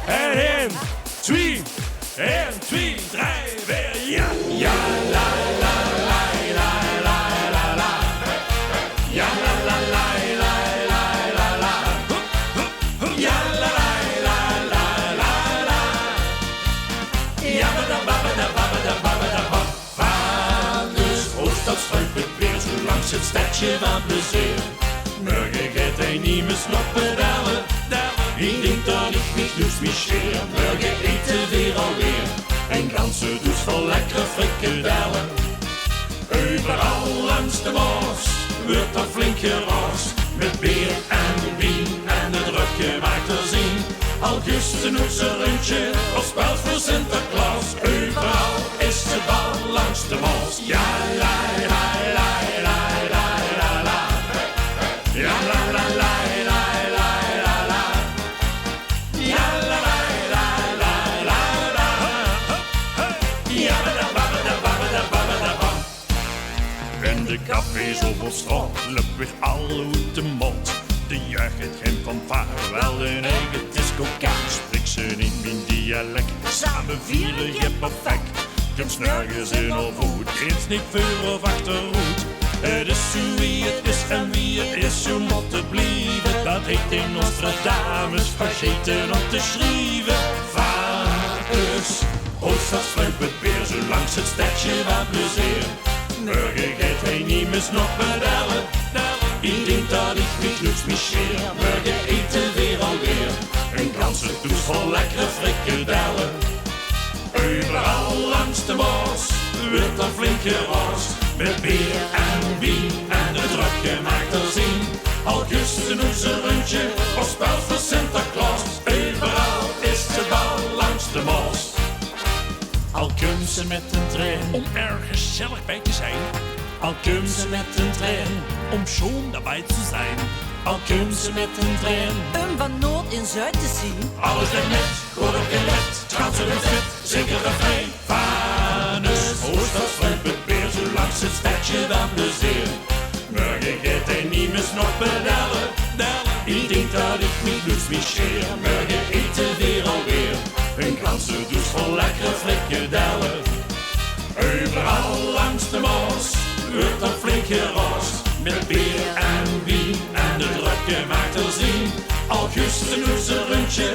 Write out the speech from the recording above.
En 1, 2, 1, 2, 3, weer ja. Ja, la, la, la, la, la, la, la. Ja, la, la, la, la, la, la, la. Ja, la, la, la, la, la, la. Ja, ba, ba, ba, ba, ba, ba, ba, ba. Vanus, Oost, dat struikt het weer zo langs het stadje van plezier. Morgen gaat hij niet meer snappen dalen. Ik denk dat ik niet dus meer scheer. Morgen eten weer alweer. En ganse dus vol lekkere frikandellen. Overal langs de Maas wordt dat flink gerast. Met bier en wien en het rukje maakt er zin. Augustus doet zijn rondje of speld voor Sinterklaas. Overal is het bal langs de Maas. Ja, la, la, la, la, la, la, la. Ja, la, la, la, la, la, la, la. Ja, la, la, la, la, la, la. Ja, da, ba, da, ba, da, ba, da, ba. En de cafés op ons strand loopt weer alle uit de mond. De jeugd het geen fanfare, wel hun eigen disco-kaart. Spreek ze in mijn dialect, samen vieren je perfect. Kom s'nergens in of voet, eens niet voor of achterhoed. Het is zo wie het is en wie het is, zo moet het blijven. Dat heet in Nostradamus vergeten om te schrijven. Varus, Ooststad sluipt het weer zo langs het stadje van plezier. Morgen gaat hij niet meer snoppen dellen. Ik denk dat ik niet luks meer scheer. Morgen eten weer alweer. Een ganse doos vol lekkere frikandellen. Overal langs de Maas wordt er flink gerast. Met bier en wien en het rukje maakt er zin. Augustus doet zijn rondje of spelt voor Sinterklaas. Overal is het bal langs de Maas. Al komt ze met een trein om er gezellig bij te zijn. Al komt ze met een trein om schoon daarbij te zijn. Al komt ze met een trein om van Noord in Zuid te zien. alles ligt net, goed op je let. Gaat ze weer fit, zeker refrein. Vanus, Oost, dat sluipt het weer zo langs het stadje van plezier. Morgen gaat hij niet meer snoppen dellen. Ik denk dat ik niet luks meer scheer. Morgen eten weer alweer. Een ganse douche vol lekkere frikandellen. Overal langs de Maas wordt er flink gerast. Met bier en wien en het rukje maakt er zin. Augustus doet zijn rondje